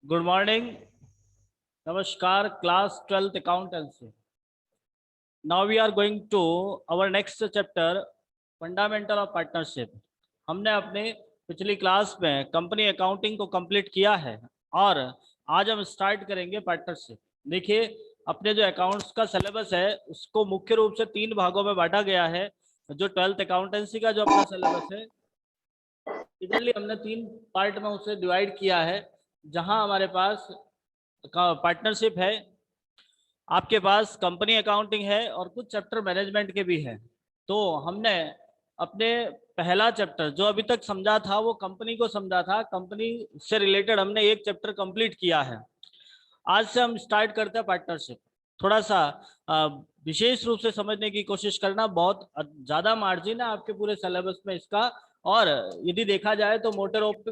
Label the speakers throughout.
Speaker 1: Good morning. नमस्कार class 12th accountancy. Now we are going to our next chapter fundamental of partnership. हमने अपने पिछली class में company accounting को complete किया है और आज हम स्टार्ट करेंगे पार्टनरशिप। देखिए, अपने जो अकाउंट्स का सिलेबस है उसको मुख्य रूप से 3 भागों में बांटा गया है। जो 12th अकाउंटेंसी का जो अपना सिलेबस है, इधरली हमने 3 पार्ट में उसे डिवाइड किया है। जहां हमारे पास पार्टनरशिप है, आपके पास कंपनी अकाउंटिंग है और कुछ चैप्टर मैनेजमेंट के भी हैं। तो हमने अपने पहला चैप्टर जो अभी तक समझा था वो कंपनी को समझा था, कंपनी से रिलेटेड हमने एक चैप्टर कंप्लीट किया है। आज से हम स्टार्ट करते हैं पार्टनरशिप। थोड़ा सा विशेष रूप से समझने की कोशिश करना, बहुत ज़्यादा मार्जिन है आपके पूरे सिलेबस में इसका। और यदि देखा जाए तो मोटे रूप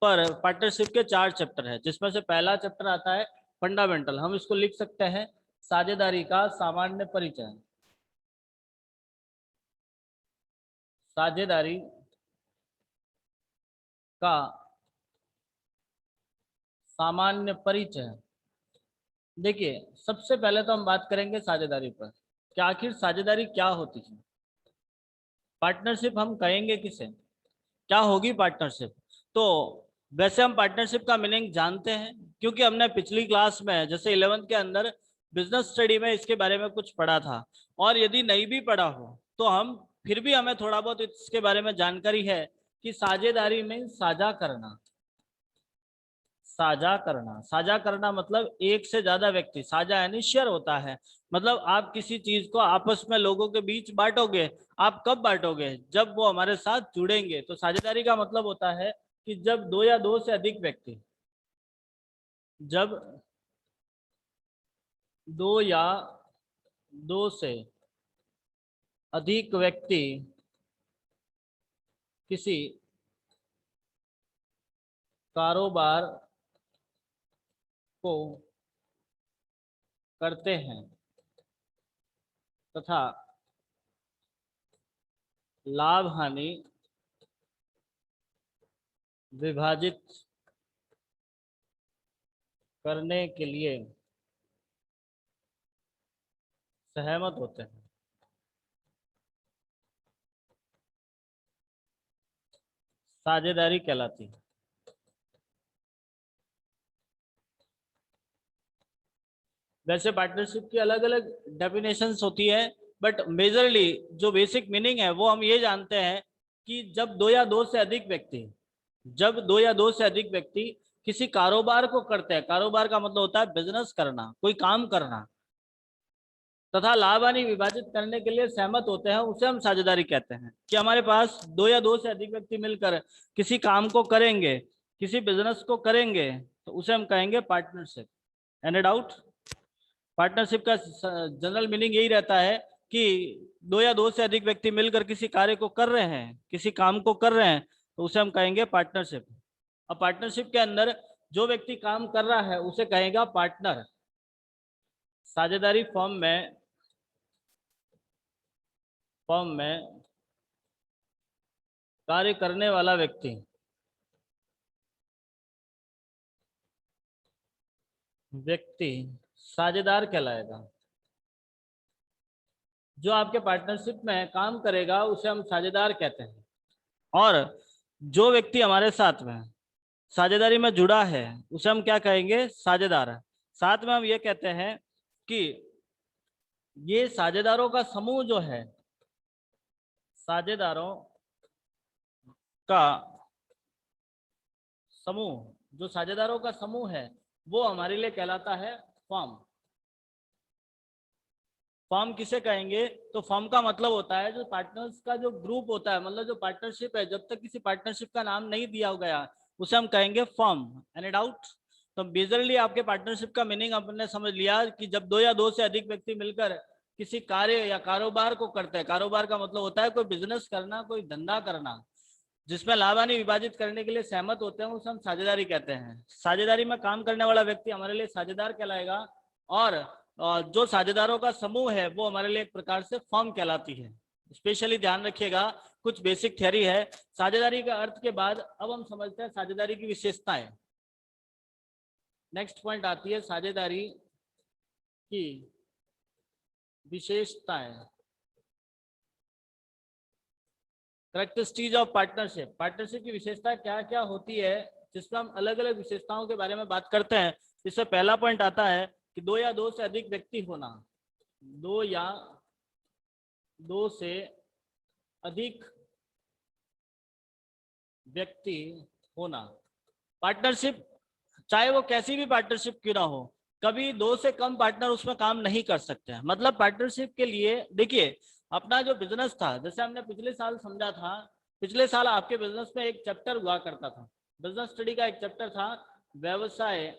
Speaker 1: पर पार्टनरशिप के 4 चैप्टर है, जिसमें से पहला चैप्टर आता है फंडामेंटल। हम इसको लिख सकते हैं साझेदारी का सामान्य परिचय। साझेदारी का सामान्य परिचय। देखिए, सबसे पहले तो हम बात करेंगे साझेदारी पर कि आखिर साझेदारी क्या होती है। पार्टनरशिप हम कहेंगे किसे, क्या होगी पार्टनरशिप। तो वैसे हम पार्टनरशिप का मीनिंग जानते हैं, क्योंकि हमने पिछली क्लास में जैसे 11th के अंदर बिजनेस स्टडी में इसके बारे में कुछ पढ़ा था। और यदि नहीं भी पढ़ा हो तो हम फिर भी हमें थोड़ा बहुत इसके बारे में जानकारी है कि साझेदारी में साझा करना। साझा करना मतलब एक से ज्यादा व्यक्ति, साझा यानी शेयर होता है। मतलब आप किसी चीज को आपस में लोगों के बीच बांटोगे। आप कब बांटोगे? जब वो हमारे साथ जुड़ेंगे। तो साझेदारी का मतलब होता है कि जब दो या दो से अधिक व्यक्ति, जब दो या दो से अधिक व्यक्ति किसी कारोबार को करते हैं तथा लाभ हानि विभाजित करने के लिए सहमत होते हैं, साझेदारी कहलाती है। वैसे पार्टनरशिप की अलग अलग डेफिनेशंस होती है, बट मेजरली जो बेसिक मीनिंग है वो हम ये जानते हैं कि जब दो या दो से अधिक व्यक्ति, जब दो या दो से अधिक व्यक्ति किसी कारोबार को करते हैं, कारोबार का मतलब होता है बिजनेस करना, कोई काम करना, तथा लाभ हानि विभाजित करने के लिए सहमत होते हैं, उसे हम साझेदारी कहते हैं। कि हमारे पास दो या दो से अधिक व्यक्ति मिलकर किसी काम को करेंगे, किसी बिजनेस को करेंगे, तो उसे हम कहेंगे पार्टनरशिप। Any doubt? पार्टनरशिप का जनरल मीनिंग यही रहता है कि दो या दो से अधिक व्यक्ति मिलकर किसी कार्य को कर रहे हैं, किसी काम को कर रहे हैं, तो उसे हम कहेंगे पार्टनरशिप। अब पार्टनरशिप के अंदर जो व्यक्ति काम कर रहा है उसे कहेगा पार्टनर। साझेदारी फॉर्म में कार्य करने वाला व्यक्ति साझेदार कहलाएगा। जो आपके पार्टनरशिप में काम करेगा उसे हम साझेदार कहते हैं। और जो व्यक्ति हमारे साथ में साझेदारी में जुड़ा है उसे हम क्या कहेंगे? साझेदार। साथ में हम ये कहते हैं कि ये साझेदारों का समूह जो है, साझेदारों का समूह, जो साझेदारों का समूह है वो हमारे लिए कहलाता है फर्म। फर्म किसे कहेंगे? तो फर्म का मतलब होता है जो पार्टनर्स का जो ग्रुप होता है, मतलब जो पार्टनरशिप है, जब तक किसी पार्टनरशिप का नाम नहीं दिया गया उसे हम कहेंगे फर्म। Any doubt? तो मेजरली आपके पार्टनरशिप का मीनिंग आपने समझ लिया कि जब दो या दो से अधिक व्यक्ति मिलकर किसी कार्य या कारोबार को करते हैं। कारोबार का मतलब होता है कोई बिजनेस करना, कोई धंधा करना, जिसमें लाभ हानि विभाजित करने के लिए सहमत होते हैं, उसे हम साझेदारी कहते हैं। साझेदारी में काम करने वाला व्यक्ति हमारे लिए साझेदार कहलाएगा। और जो साझेदारों का समूह है वो हमारे लिए एक प्रकार से फर्म कहलाती है। स्पेशली ध्यान रखिएगा, कुछ बेसिक थ्योरी है साझेदारी का अर्थ के बाद। अब हम समझते हैं साझेदारी की विशेषताएं। नेक्स्ट पॉइंट आती है साझेदारी की विशेषताएं। Characteristics of partnership. पार्टनरशिप की विशेषता क्या क्या होती है, जिसमें हम अलग अलग विशेषताओं के बारे में बात करते हैं। इससे पहला पॉइंट आता है कि दो या दो से अधिक व्यक्ति होना। दो या दो से अधिक व्यक्ति होना। पार्टनरशिप चाहे वो कैसी भी पार्टनरशिप क्यों ना हो, कभी दो से कम पार्टनर उसमें काम नहीं कर सकते हैं। मतलब पार्टनरशिप के लिए देखिए, अपना जो बिजनेस था, जैसे हमने पिछले साल समझा था, पिछले साल आपके बिजनेस में एक चैप्टर हुआ करता था, बिजनेस स्टडी का एक चैप्टर था व्यवसाय।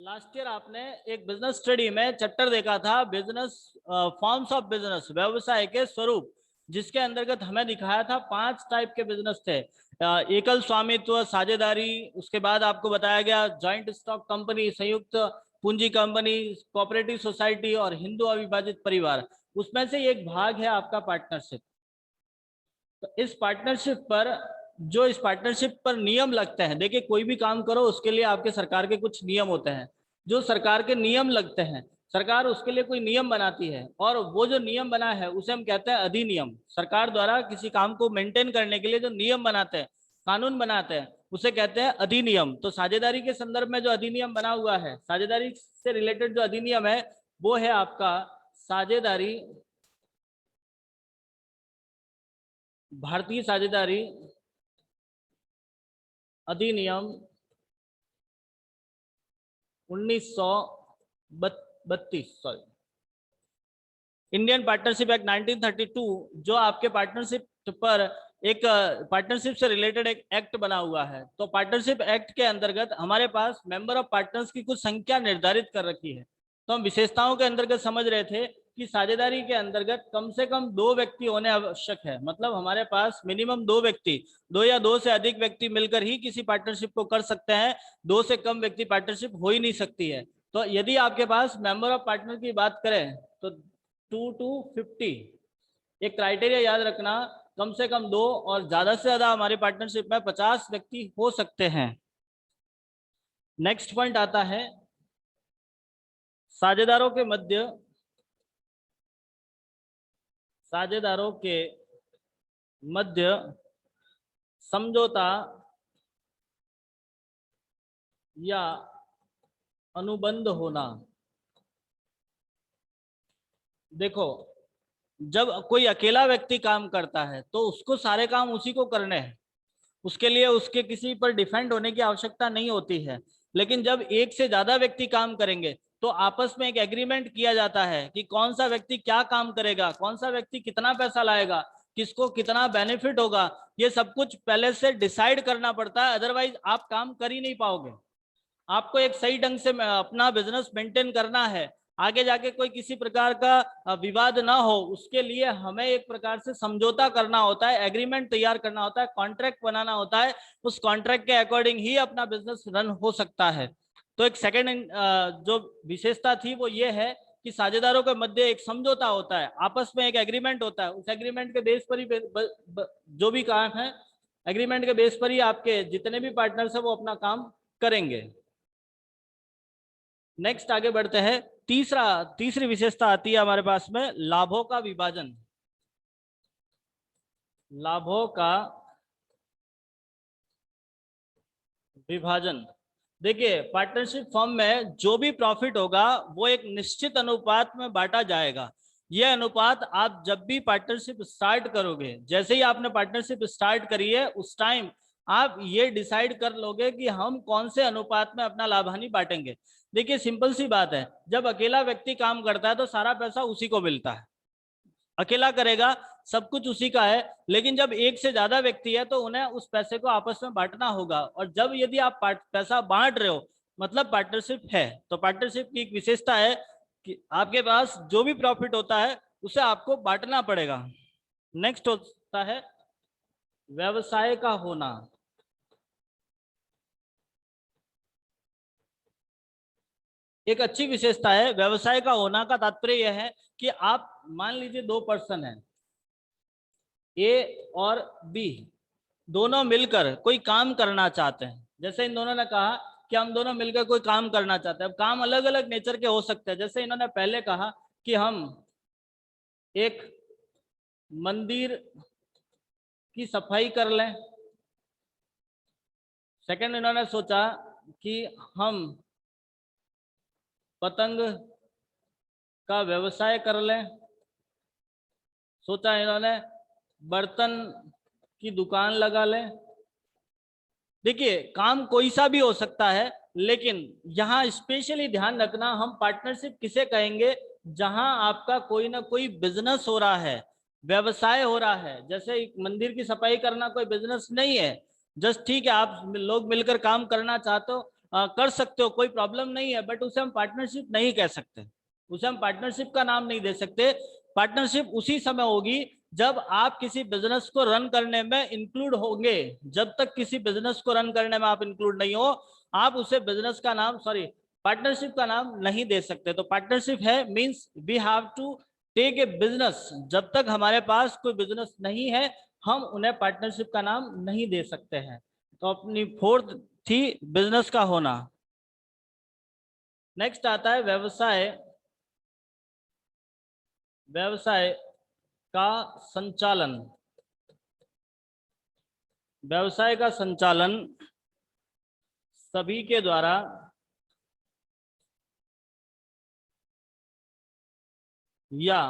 Speaker 1: लास्ट ईयर आपने एक बिजनेस स्टडी में चैप्टर देखा था बिजनेस फॉर्म्स ऑफ बिजनेस, व्यवसाय के स्वरूप, जिसके अंतर्गत हमें दिखाया था 5 टाइप के बिजनेस थे। एकल स्वामित्व, साझेदारी, उसके बाद आपको बताया गया जॉइंट स्टॉक कंपनी, संयुक्त पूंजी कंपनी, कोऑपरेटिव सोसाइटी और हिंदू अविभाजित परिवार। उसमें से एक भाग है आपका पार्टनरशिप। तो इस पार्टनरशिप पर नियम लगते हैं। देखिए, कोई भी काम करो उसके लिए आपके सरकार के कुछ नियम होते हैं। जो सरकार के नियम लगते हैं, सरकार उसके लिए कोई नियम बनाती है, और वो जो नियम बना है उसे हम कहते हैं अधिनियम। सरकार द्वारा किसी काम को मेंटेन करने के लिए जो नियम बनाते हैं, कानून बनाते हैं, उसे कहते हैं अधिनियम। तो साझेदारी के संदर्भ में जो अधिनियम बना हुआ है, साझेदारी से रिलेटेड जो अधिनियम है, वो है आपका साझेदारी, भारतीय साझेदारी अधिनियम 1932, सॉरी, इंडियन पार्टनरशिप एक्ट 1932, जो आपके पार्टनरशिप पर एक पार्टनरशिप से रिलेटेड एक एक्ट बना हुआ है। तो पार्टनरशिप एक्ट के अंतर्गत हमारे पास मेंबर ऑफ पार्टनर्स की कुछ संख्या निर्धारित कर रखी है। तो हम विशेषताओं के अंतर्गत समझ रहे थे कि साझेदारी के अंतर्गत कम से कम 2 व्यक्ति होने आवश्यक है। मतलब हमारे पास मिनिमम 2 व्यक्ति, 2 या 2 से अधिक व्यक्ति मिलकर ही किसी पार्टनरशिप को कर सकते हैं। 2 से कम व्यक्ति पार्टनरशिप हो ही नहीं सकती है। तो यदि आपके पास मेंबर ऑफ पार्टनर की बात करें तो 2 to 50 एक क्राइटेरिया याद रखना, कम से कम 2 और ज्यादा से ज्यादा हमारी पार्टनरशिप में 50 व्यक्ति हो सकते हैं। नेक्स्ट पॉइंट आता है साझेदारों के मध्य, साझेदारों के मध्य समझौता या अनुबंध होना। देखो, जब कोई अकेला व्यक्ति काम करता है तो उसको सारे काम उसी को करने हैं, उसके लिए उसके किसी पर डिपेंड होने की आवश्यकता नहीं होती है। लेकिन जब एक से ज्यादा व्यक्ति काम करेंगे तो आपस में एक एग्रीमेंट किया जाता है कि कौन सा व्यक्ति क्या काम करेगा, कौन सा व्यक्ति कितना पैसा लाएगा, किसको कितना बेनिफिट होगा। ये सब कुछ पहले से डिसाइड करना पड़ता है, अदरवाइज आप काम कर ही नहीं पाओगे। आपको एक सही ढंग से अपना बिजनेस मेंटेन करना है, आगे जाके कोई किसी प्रकार का विवाद ना हो, उसके लिए हमें एक प्रकार से समझौता करना होता है, एग्रीमेंट तैयार करना होता है, कॉन्ट्रैक्ट बनाना होता है। उस कॉन्ट्रैक्ट के अकॉर्डिंग ही अपना बिजनेस रन हो सकता है। तो एक सेकेंड जो विशेषता थी वो ये है कि साझेदारों के मध्य एक समझौता होता है, आपस में एक एग्रीमेंट होता है। उस एग्रीमेंट के बेस पर ही जो भी काम है, एग्रीमेंट के बेस पर ही आपके जितने भी पार्टनर्स है वो अपना काम करेंगे। नेक्स्ट आगे बढ़ते हैं। तीसरी विशेषता आती है हमारे पास में लाभों का विभाजन। लाभों का विभाजन। देखिए, पार्टनरशिप फर्म में जो भी प्रॉफिट होगा वो एक निश्चित अनुपात में बांटा जाएगा। यह अनुपात आप जब भी पार्टनरशिप स्टार्ट करोगे, जैसे ही आपने पार्टनरशिप स्टार्ट करी है उस टाइम आप ये डिसाइड कर लोगे कि हम कौन से अनुपात में अपना लाभानी बांटेंगे। देखिए, सिंपल सी बात है, जब अकेला व्यक्ति काम करता है तो सारा पैसा उसी को मिलता है, अकेला करेगा सब कुछ उसी का है। लेकिन जब एक से ज्यादा व्यक्ति है तो उन्हें उस पैसे को आपस में बांटना होगा, और जब यदि आप पैसा बांट रहे हो मतलब पार्टनरशिप है। तो पार्टनरशिप की एक विशेषता है कि आपके पास जो भी प्रॉफिट होता है उसे आपको बांटना पड़ेगा। नेक्स्ट होता है व्यवसाय का होना। एक अच्छी विशेषता है व्यवसाय का होना का तात्पर्य यह है कि आप मान लीजिए 2 पर्सन है, ए और बी दोनों मिलकर कोई काम करना चाहते हैं, जैसे इन दोनों ने कहा कि हम दोनों मिलकर कोई काम करना चाहते हैं। अब काम अलग अलग नेचर के हो सकते हैं, जैसे इन्होंने पहले कहा कि हम एक मंदिर की सफाई कर लें। सेकंड, इन्होंने सोचा कि हम पतंग का व्यवसाय कर लें। सोचा इन्होंने बर्तन की दुकान लगा लें। देखिए, काम कोई सा भी हो सकता है, लेकिन यहाँ स्पेशली ध्यान रखना, हम पार्टनरशिप किसे कहेंगे, जहां आपका कोई ना कोई बिजनेस हो रहा है, व्यवसाय हो रहा है। जैसे एक मंदिर की सफाई करना कोई बिजनेस नहीं है, जस्ट ठीक है, आप लोग मिलकर काम करना चाहते हो, कर सकते हो, कोई प्रॉब्लम नहीं है, बट उसे हम पार्टनरशिप नहीं कह सकते, उसे हम पार्टनरशिप का नाम नहीं दे सकते। पार्टनरशिप उसी समय होगी जब आप किसी बिजनेस को रन करने में इंक्लूड होंगे। जब तक किसी बिजनेस को रन करने में आप इंक्लूड नहीं हो, आप उसे बिजनेस का नाम, सॉरी, पार्टनरशिप का नाम नहीं दे सकते। तो पार्टनरशिप है means we have to take a business. जब तक हमारे पास कोई बिजनेस नहीं है, हम उन्हें पार्टनरशिप का नाम नहीं दे सकते हैं। तो अपनी फोर्थ थी बिजनेस का होना। नेक्स्ट आता है व्यवसाय। व्यवसाय का संचालन। व्यवसाय का संचालन सभी के द्वारा या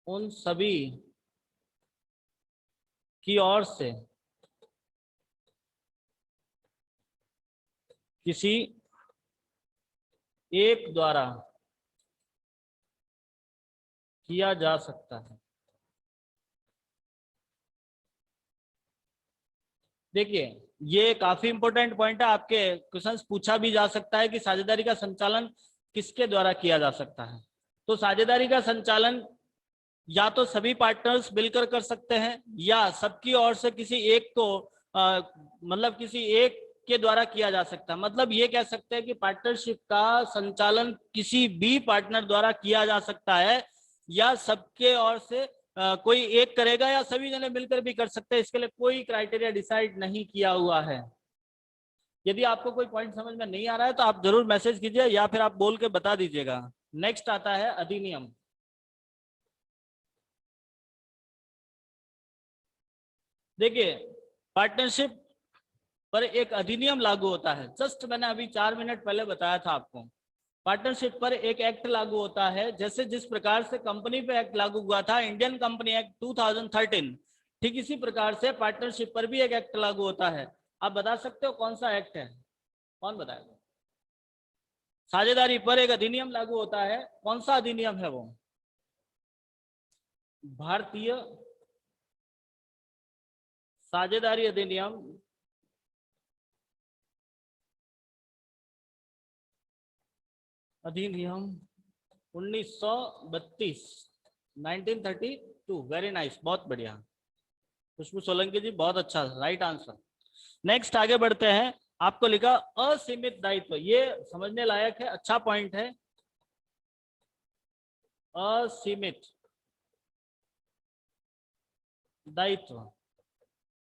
Speaker 1: उन सभी की ओर से किसी एक द्वारा किया जा सकता है। देखिए, ये काफी इंपॉर्टेंट पॉइंट है, आपके क्वेश्चंस पूछा भी जा सकता है कि साझेदारी का संचालन किसके द्वारा किया जा सकता है। तो साझेदारी का संचालन या तो सभी पार्टनर्स मिलकर कर सकते हैं, या सबकी ओर से किसी एक को मतलब किसी एक के द्वारा किया जा सकता है। मतलब ये कह सकते हैं कि पार्टनरशिप का संचालन किसी भी पार्टनर द्वारा किया जा सकता है, या सबके ओर से कोई एक करेगा, या सभी जने मिलकर भी कर सकते हैं। इसके लिए कोई क्राइटेरिया डिसाइड नहीं किया हुआ है। यदि आपको कोई पॉइंट समझ में नहीं आ रहा है तो आप जरूर मैसेज कीजिए, या फिर आप बोल के बता दीजिएगा। नेक्स्ट आता है अधिनियम। देखिए, पार्टनरशिप पर एक अधिनियम लागू होता है। जस्ट मैंने अभी 4 मिनट पहले बताया था आपको, पार्टनरशिप पर एक एक्ट लागू होता है। जैसे जिस प्रकार से कंपनी पे एक्ट लागू हुआ था, इंडियन कंपनी एक्ट 2013, ठीक इसी प्रकार से पार्टनरशिप पर भी एक एक्ट लागू होता है। आप बता सकते हो कौन सा एक्ट है? कौन बताएगा? साझेदारी पर एक अधिनियम लागू होता है, कौन सा अधिनियम है वो? भारतीय साझेदारी अधिनियम 1932, 1932। वेरी नाइस, बहुत बढ़िया खुशबू सोलंकी जी, बहुत अच्छा, राइट आंसर। नेक्स्ट आगे बढ़ते हैं। आपको लिखा असीमित दायित्व, ये समझने लायक है, अच्छा पॉइंट है। असीमित दायित्व।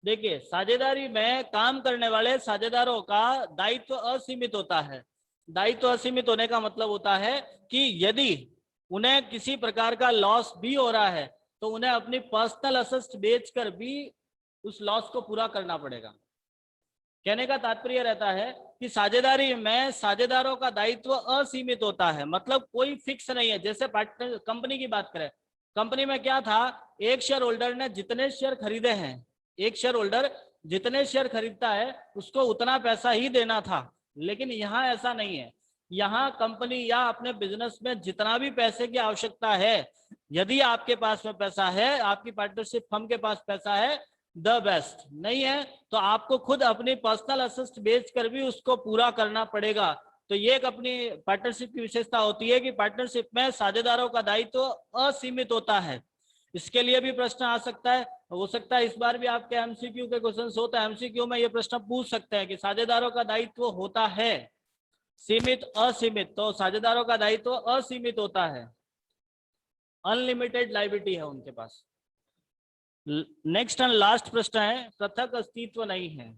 Speaker 1: देखिए, साझेदारी में काम करने वाले साझेदारों का दायित्व असीमित होता है। दायित्व असीमित होने का मतलब होता है कि यदि उन्हें किसी प्रकार का लॉस भी हो रहा है, तो उन्हें अपनी पर्सनल असेट्स बेचकर भी उस लॉस को पूरा करना पड़ेगा। कहने का तात्पर्य रहता है कि साझेदारी में साझेदारों का दायित्व असीमित होता है, मतलब कोई फिक्स नहीं है। जैसे पार्टनर कंपनी की बात करें, कंपनी में क्या था, एक शेयर होल्डर ने जितने शेयर खरीदे हैं, एक शेयर होल्डर जितने शेयर खरीदता है उसको उतना पैसा ही देना था। लेकिन यहाँ ऐसा नहीं है। यहाँ कंपनी या अपने बिजनेस में जितना भी पैसे की आवश्यकता है, यदि आपके पास में पैसा है, आपकी पार्टनरशिप फर्म के पास पैसा है, द बेस्ट। नहीं है तो आपको खुद अपनी पर्सनल असेट्स बेचकर भी उसको पूरा करना पड़ेगा। तो ये एक अपनी पार्टनरशिप की विशेषता होती है कि पार्टनरशिप में साझेदारों का दायित्व असीमित होता है। इसके लिए भी प्रश्न आ सकता है, हो सकता है इस बार भी आपके एमसीक्यू के क्वेश्चन होता है, एमसीक्यू में ये प्रश्न पूछ सकते हैं कि साझेदारों का दायित्व होता है सीमित असीमित, तो साझेदारों का दायित्व असीमित होता है, अनलिमिटेड लायबिलिटी है उनके पास। नेक्स्ट एंड लास्ट प्रश्न है, पृथक अस्तित्व नहीं है।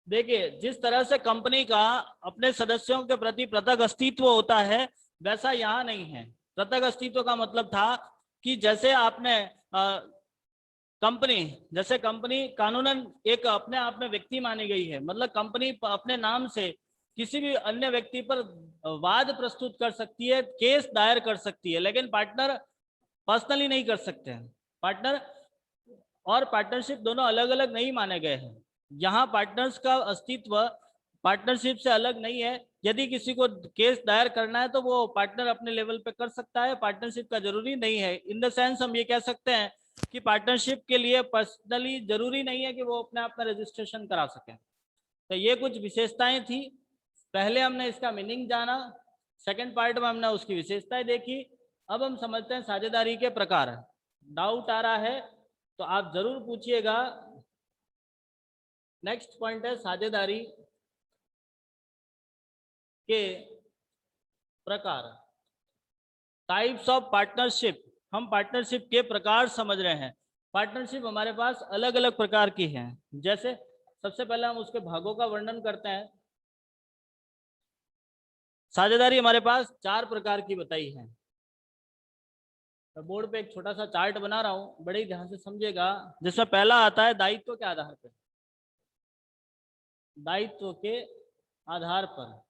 Speaker 1: देखिए, जिस तरह से कंपनी का अपने सदस्यों के प्रति पृथक अस्तित्व होता है, वैसा यहाँ नहीं है। पृथक अस्तित्व का मतलब था कि जैसे आपने जैसे कंपनी कानूनन एक अपने आप में व्यक्ति मानी गई है, मतलब कंपनी अपने नाम से किसी भी अन्य व्यक्ति पर वाद प्रस्तुत कर सकती है, केस दायर कर सकती है, लेकिन पार्टनर पर्सनली नहीं कर सकते हैं। पार्टनर और पार्टनरशिप दोनों अलग अलग नहीं माने गए हैं। यहाँ पार्टनर्स का अस्तित्व पार्टनरशिप से अलग नहीं है। यदि किसी को केस दायर करना है तो वो पार्टनर अपने लेवल पे कर सकता है, पार्टनरशिप का जरूरी नहीं है। इन द सेंस हम ये कह सकते हैं कि पार्टनरशिप के लिए पर्सनली जरूरी नहीं है कि वो अपने आप में रजिस्ट्रेशन करा सके। तो ये कुछ विशेषताएं थी। पहले हमने इसका मीनिंग जाना, सेकंड पार्ट में हमने उसकी विशेषताएं देखी। अब हम समझते हैं साझेदारी के प्रकार। डाउट आ रहा है तो आप जरूर पूछिएगा। नेक्स्ट पॉइंट है साझेदारी के प्रकार, टाइप्स ऑफ पार्टनरशिप। हम पार्टनरशिप के प्रकार समझ रहे हैं। पार्टनरशिप हमारे पास अलग अलग प्रकार की है। जैसे सबसे पहले हम उसके भागों का वर्णन करते हैं। साझेदारी हमारे पास 4 प्रकार की बताई है। तो बोर्ड पे एक छोटा सा चार्ट बना रहा हूं, बड़े ही ध्यान से समझिएगा। जिसमें पहला आता है दायित्व के आधार पर। दायित्व के आधार पर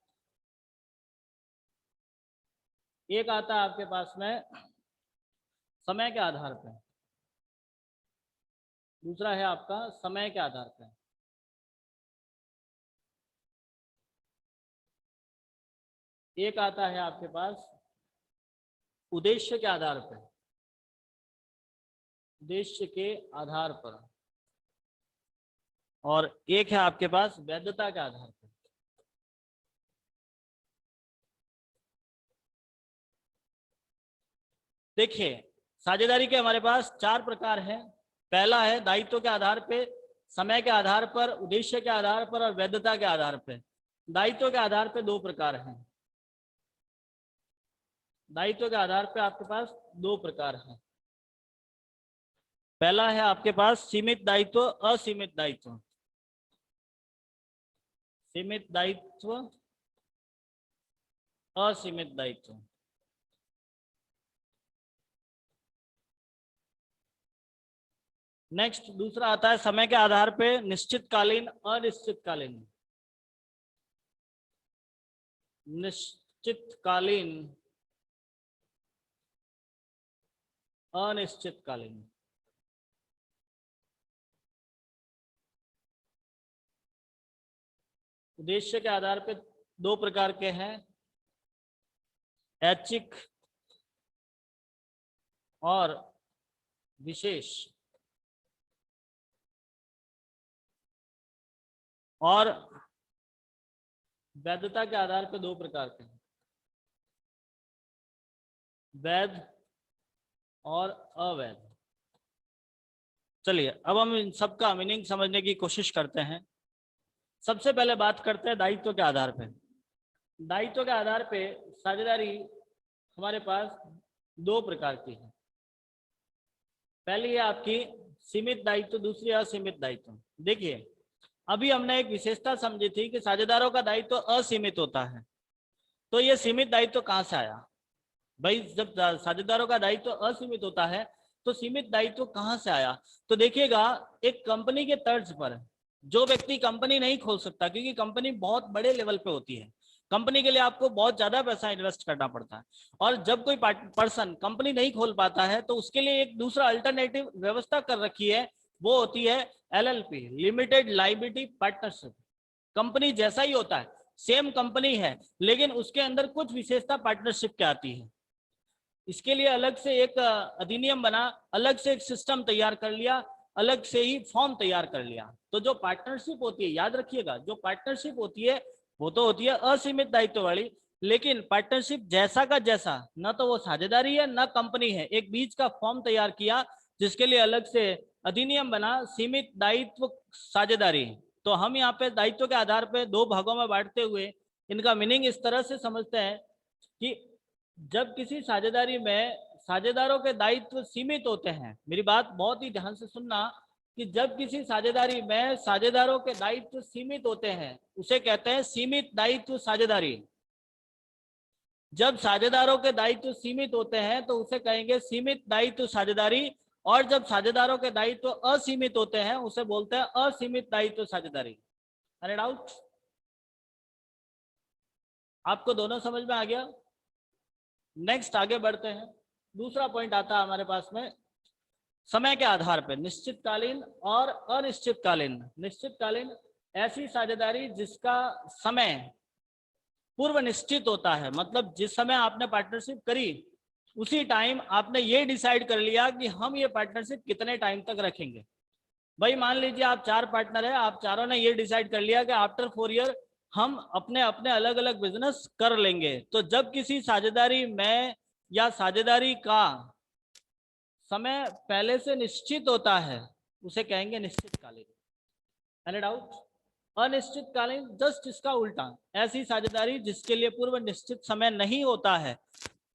Speaker 1: एक आता है आपके पास में समय के आधार पर। दूसरा है आपका समय के आधार पर। एक आता है आपके पास उद्देश्य के आधार पर। उद्देश्य के आधार पर। और एक है आपके पास वैधता के आधार पर। देखिए, साझेदारी के हमारे पास 4 प्रकार हैं। पहला है दायित्व के आधार पे, समय के आधार पर, उद्देश्य के आधार पर और वैधता के आधार पर। दायित्व के आधार पे 2 प्रकार हैं। दायित्व के आधार पे आपके पास 2 प्रकार हैं। पहला है आपके पास सीमित दायित्व, असीमित दायित्व। सीमित दायित्व, असीमित दायित्व। नेक्स्ट दूसरा आता है समय के आधार पे निश्चितकालीन, अनिश्चितकालीन। निश्चितकालीन, अनिश्चितकालीन। उद्देश्य के आधार पे 2 प्रकार के हैं, ऐच्छिक और विशेष। और वैधता के आधार पे 2 प्रकार के हैं, वैध और अवैध। चलिए अब हम इन सब का मीनिंग समझने की कोशिश करते हैं। सबसे पहले बात करते हैं दायित्व के आधार पे। दायित्व के आधार पे साझेदारी हमारे पास 2 प्रकार की है। पहली है आपकी सीमित दायित्व, दूसरी असीमित दायित्व। देखिए, अभी हमने एक विशेषता समझी थी कि साझेदारों का दायित्व असीमित होता है। तो ये सीमित दायित्व कहाँ से आया भाई? जब साझेदारों का दायित्व असीमित होता है तो सीमित दायित्व कहाँ से आया? तो देखिएगा, एक कंपनी के तर्ज पर जो व्यक्ति कंपनी नहीं खोल सकता, क्योंकि कंपनी बहुत बड़े लेवल पे होती है, कंपनी के लिए आपको बहुत ज्यादा पैसा इन्वेस्ट करना पड़ता है। और जब कोई पर्सन कंपनी नहीं खोल पाता है तो उसके लिए एक दूसरा अल्टरनेटिव व्यवस्था कर रखी है, वो होती है LLP, limited liability partnership. Company जैसा ही होता है, सेम कंपनी है, लेकिन उसके अंदर कुछ विशेषता पार्टनरशिप की आती है। इसके लिए अलग से एक अधिनियम बना, अलग से एक सिस्टम तैयार कर लिया, अलग से ही फॉर्म तैयार कर लिया। तो जो पार्टनरशिप होती है, याद रखिएगा, जो पार्टनरशिप होती है वो तो होती है असीमित दायित्व वाली, लेकिन पार्टनरशिप जैसा का जैसा, न तो वो साझेदारी है न कंपनी है। एक बीच का फॉर्म तैयार किया जिसके लिए अलग से अधिनियम बना, सीमित दायित्व साझेदारी। तो हम यहाँ पे दायित्व के आधार पर 2 भागों में बांटते हुए इनका मीनिंग इस तरह से समझते हैं कि जब किसी साझेदारी में साझेदारों के दायित्व सीमित होते हैं, मेरी बात बहुत ही ध्यान से सुनना, कि जब किसी साझेदारी में साझेदारों के दायित्व सीमित होते हैं उसे कहते हैं सीमित दायित्व साझेदारी। जब साझेदारों के दायित्व सीमित होते हैं तो उसे कहेंगे सीमित दायित्व साझेदारी, और जब साझेदारों के दायित्व असीमित होते हैं उसे बोलते हैं असीमित दायित्व साझेदारी। अरे डाउट? आपको दोनों समझ में आ गया? नेक्स्ट आगे बढ़ते हैं। दूसरा पॉइंट आता है हमारे पास में समय के आधार पर निश्चितकालीन और अनिश्चितकालीन। निश्चितकालीन ऐसी साझेदारी जिसका समय पूर्व निश्चित होता है, मतलब जिस समय आपने पार्टनरशिप करी उसी टाइम आपने ये डिसाइड कर लिया कि हम ये पार्टनरशिप कितने टाइम तक रखेंगे। भाई मान लीजिए आप 4 पार्टनर है, आप चारों ने ये डिसाइड कर लिया कि आफ्टर 4 ईयर हम अपने अपने अलग अलग बिजनेस कर लेंगे। तो जब किसी साझेदारी में या साझेदारी का समय पहले से निश्चित होता है उसे कहेंगे निश्चितकालीन। Any doubt? अनिश्चितकालीन जस्ट इसका उल्टा, ऐसी साझेदारी जिसके लिए पूर्व निश्चित समय नहीं होता है,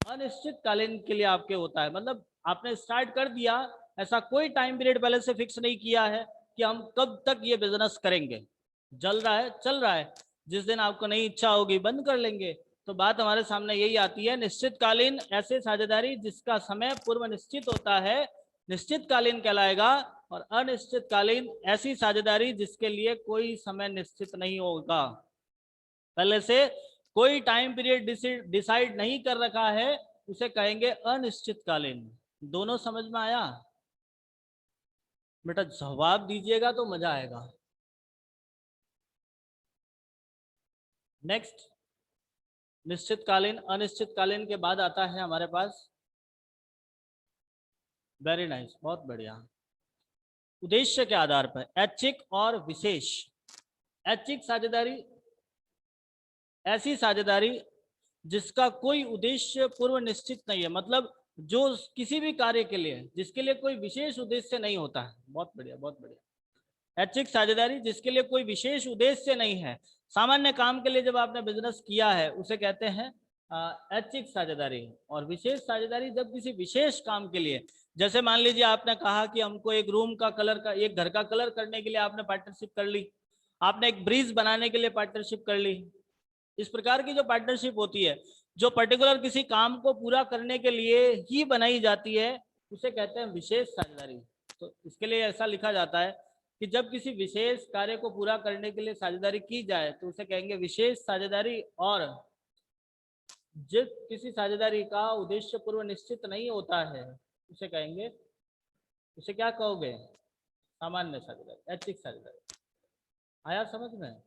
Speaker 1: अनिश्चितकालीन के लिए आपके होता है। मतलब आपने स्टार्ट कर दिया, ऐसा कोई टाइम पीरियड पहले से फिक्स नहीं किया है कि हम कब तक ये बिजनेस करेंगे, चल रहा है चल रहा है, जिस दिन आपको नहीं इच्छा होगी बंद कर लेंगे। तो बात हमारे सामने यही आती है, निश्चितकालीन ऐसे साझेदारी जिसका समय पूर्व निश्चित होता है निश्चितकालीन कहलाएगा, और अनिश्चितकालीन ऐसी साझेदारी जिसके लिए कोई समय निश्चित नहीं होगा, पहले से कोई टाइम पीरियड डिसाइड नहीं कर रखा है, उसे कहेंगे अनिश्चितकालीन। दोनों समझ में आया? बेटा जवाब दीजिएगा तो मजा आएगा। नेक्स्ट, निश्चितकालीन अनिश्चितकालीन के बाद आता है हमारे पास, वेरी नाइस, बहुत बढ़िया, उद्देश्य के आधार पर ऐच्छिक और विशेष। ऐच्छिक साझेदारी ऐसी साझेदारी जिसका कोई उद्देश्य पूर्व निश्चित नहीं है, मतलब जो किसी भी कार्य के लिए जिसके लिए कोई विशेष उद्देश्य नहीं होता है। बहुत बढ़िया बहुत बढ़िया। ऐच्छिक साझेदारी जिसके लिए कोई विशेष उद्देश्य नहीं है, सामान्य काम के लिए जब आपने बिजनेस किया है उसे कहते हैं ऐच्छिक साझेदारी। और विशेष साझेदारी जब किसी विशेष काम के लिए, जैसे मान लीजिए आपने कहा कि हमको एक रूम का कलर का, एक घर का कलर करने के लिए आपने पार्टनरशिप कर ली, आपने एक ब्रिज बनाने के लिए पार्टनरशिप कर ली। इस प्रकार की जो पार्टनरशिप होती है जो पर्टिकुलर किसी काम को पूरा करने के लिए ही बनाई जाती है उसे कहते हैं विशेष साझेदारी। तो इसके लिए ऐसा लिखा जाता है कि जब किसी विशेष कार्य को पूरा करने के लिए साझेदारी की जाए तो उसे कहेंगे विशेष साझेदारी। और जब किसी साझेदारी का उद्देश्य पूर्व निश्चित नहीं होता है उसे कहेंगे, उसे क्या कहोगे? सामान्य साझेदारी, ऐच्छिक साझेदारी। आया समझ में?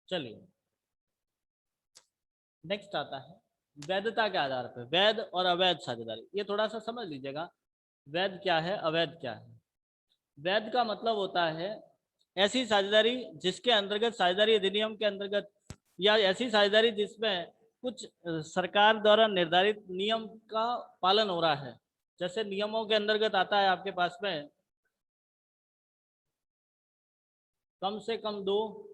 Speaker 1: चलिए नेक्स्ट आता है वैधता के आधार पर वैध और अवैध साझेदारी। ये थोड़ा सा समझ लीजिएगा, वैध क्या है अवैध क्या है। वैध का मतलब होता है ऐसी साझेदारी जिसके अंतर्गत साझेदारी अधिनियम के अंतर्गत, या ऐसी साझेदारी जिसमें कुछ सरकार द्वारा निर्धारित नियम का पालन हो रहा है। जैसे नियमों के अंतर्गत आता है आपके पास में कम से कम 2,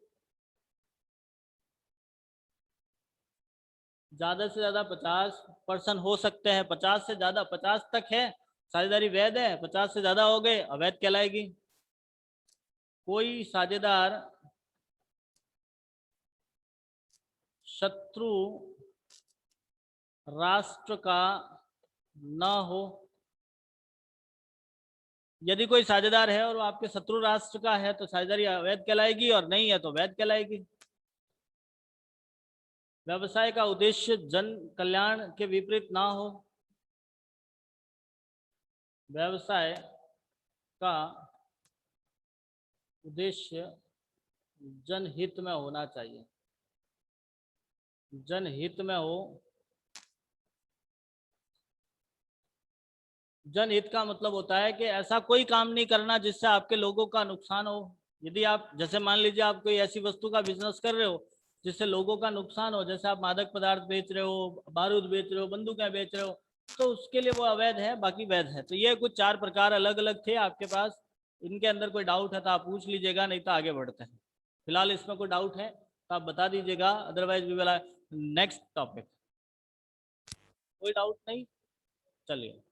Speaker 1: ज्यादा से ज्यादा 50% हो सकते हैं, 50 से ज्यादा 50 तक है साझेदारी वैध है, 50 से ज्यादा हो गए अवैध कहलाएगी। कोई साझेदार शत्रु राष्ट्र का न हो, यदि कोई साझेदार है और वो आपके शत्रु राष्ट्र का है तो साझेदारी अवैध कहलाएगी, और नहीं है तो वैध कहलाएगी। व्यवसाय का उद्देश्य जन कल्याण के विपरीत ना हो, व्यवसाय का उद्देश्य जनहित में होना चाहिए, जनहित में हो। जनहित का मतलब होता है कि ऐसा कोई काम नहीं करना जिससे आपके लोगों का नुकसान हो। यदि आप, जैसे मान लीजिए आप कोई ऐसी वस्तु का बिजनेस कर रहे हो जिससे लोगों का नुकसान हो, जैसे आप मादक पदार्थ बेच रहे हो, बारूद बेच रहे हो, बंदूकें बेच रहे हो, तो उसके लिए वो अवैध है, बाकी वैध है। तो ये कुछ 4 प्रकार अलग अलग थे आपके पास, इनके अंदर कोई डाउट है तो आप पूछ लीजिएगा, नहीं तो आगे बढ़ते हैं। फिलहाल इसमें कोई डाउट है तो आप बता दीजिएगा, otherwise we will next topic. कोई डाउट नहीं। चलिए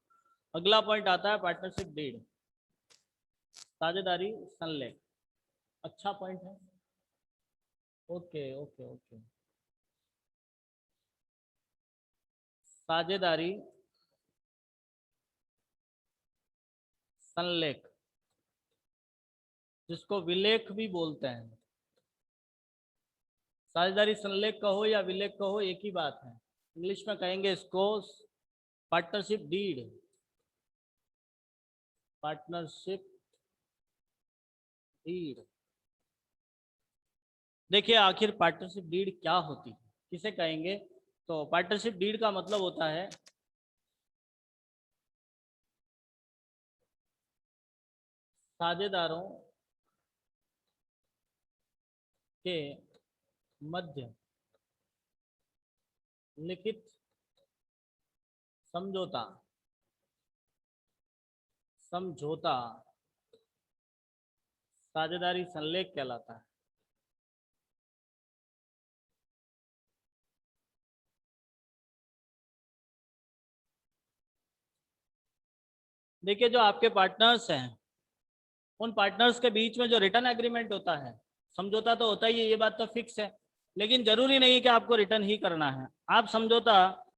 Speaker 1: अगला पॉइंट आता है पार्टनरशिप डीड, साझेदारी संलेख। अच्छा पॉइंट है। Okay okay okay. साझेदारी संलेख, जिसको विलेख भी बोलते हैं। साझेदारी संलेख कहो या विलेख कहो एक ही बात है। इंग्लिश में कहेंगे इसको पार्टनरशिप डीड, पार्टनरशिप डीड। देखिए आखिर पार्टनरशिप डीड क्या होती है, किसे कहेंगे? तो पार्टनरशिप डीड का मतलब होता है साझेदारों के मध्य लिखित समझौता, समझौता साझेदारी संलेख कहलाता है। देखिए जो आपके पार्टनर्स हैं, उन पार्टनर्स के बीच में जो रिटर्न एग्रीमेंट होता है, समझौता तो होता ही है, ये बात तो फिक्स है। लेकिन जरूरी नहीं कि आपको रिटर्न ही करना है। आप समझौता